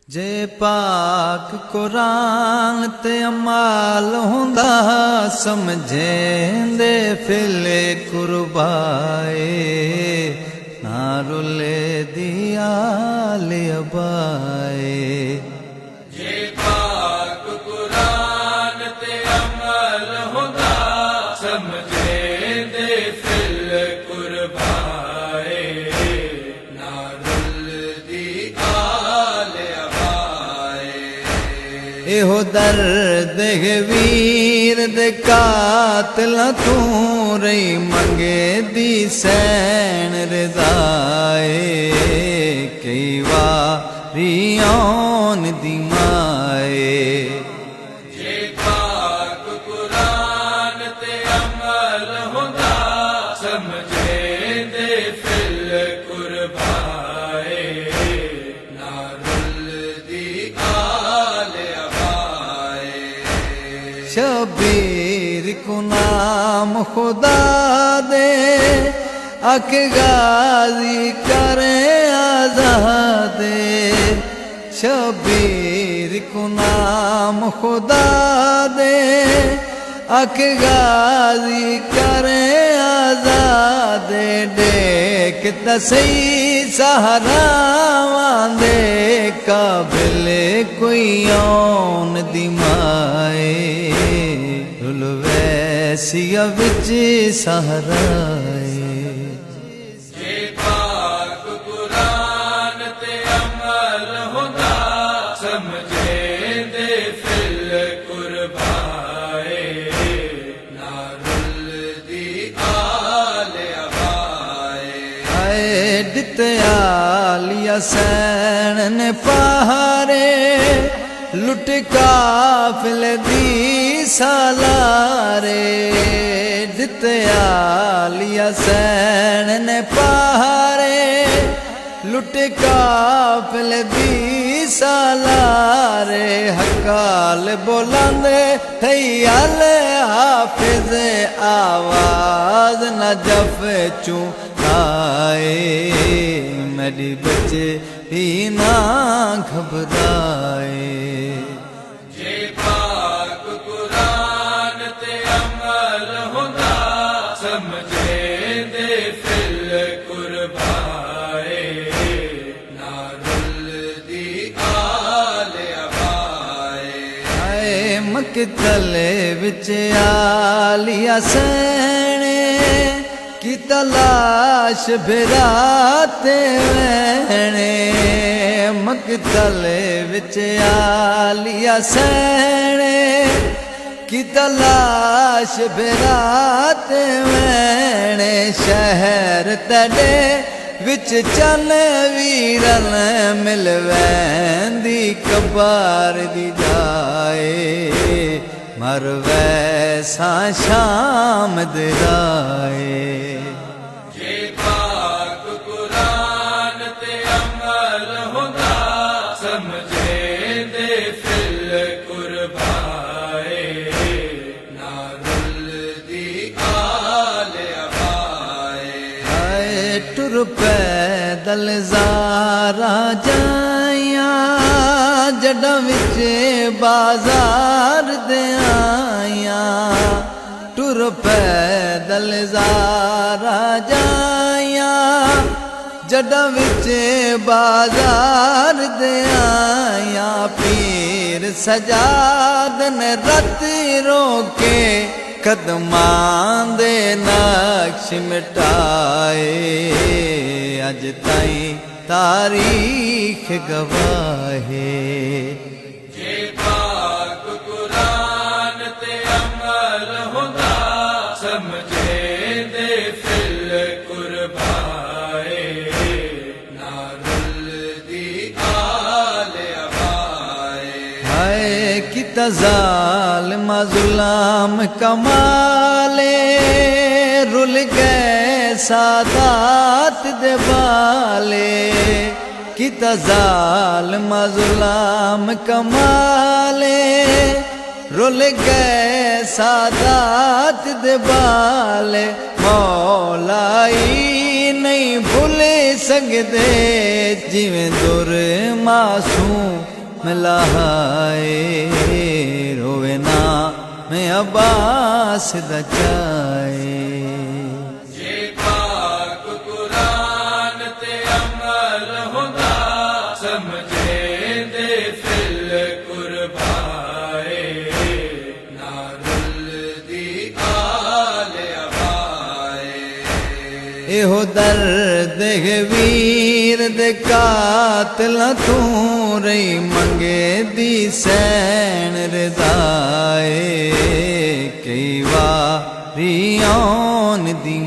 जे पाक कुरान ते अमाल हुंदा समझेंदे फिले कुर्बाए ना रुले दिया ले अबाए। जे पाक कुरान ते अमल हुंदा समझेंदे फिल कुर्बाए ना रुलदी आल अबाए। एहो दर्द है वीर दे कातिल तू रही मंगे दी सैन रिदाए कई वारी औन दी माए। जे पाक कुरान ते अमल हुंदा समझेंदे फिल कुर्बाए ना रुलदी आल अबाए। शबीर को नाम खुदा दे अक गाजी करे आजादे। शबीर को नाम खुदा दे अक गाजी करे आजादे। देख तसई सहारा वांदे काबिल कोई औन दिमाए। रुल वैसिया विच सहाराए। जे पाक कुरान ते अमल हुंदा समझेंदे फिल कुर्बाए ना रुलदी आल अबाए। आए दित्यालिया सैन ने पहारे लुट काफिल दी सालारे। दित्यालिया सैन ने पहारे लुट काफिल दी सालारे। हकाल बुलंदे थैयाल हाफिज आवाज न जफ चू आए। मेरी बच्चे ही ना घबराए। जे पाक कुरान ते अमल हुंदा समझेंदे फिल कुर्बाए ना रुलदी आल अबाए। आए मकतले विच आलिया सैने की तलाश बिराते वैने। मकतले विच आलिया सैने की तलाश बिराते वैने। शहर तड़े विच चन वीरन मिल वैंदी कबार दी जाए। मर वैसा शाम दराए। जे पाक कुरान ते अमल हुंदा समझेंदे फिल कुर्बाए ना रुलदी आल अबाए। आए टुर पैदल ज़ारा जाया जड़ा विच बाजार दे आया। टुर पैदल ज़ारा जाया जड़ा विच बाजार दे आया। पीर सजादन रत रोके कदमां दे नक्श मिटाए। अज ताईं तारीख गवाहे। जे पाक कुरान ते अमल हुंदा समझेंदे फिल कुर्बाए ना रुलदी आल अबाए। हाय किता ज़ालिम ज़ुल्म कमाले रुल गए सादात दे बाले। किता ज़ालिम ज़ुल्म कमाले रुल गए सादात दे बाले। मौलाई नहीं भूले सकदे जिवें दुर मासूम लहाए रोवे ना मैं अब्बास दा चाए जे पाक कुरान ते अमल हुंदा समझे दे फिल कुर्बाए ना रुलदी आल अबाए एहो दर्द है वीर दे कातल तू रही मंगे दी सैन रदाए कई वारी आन दी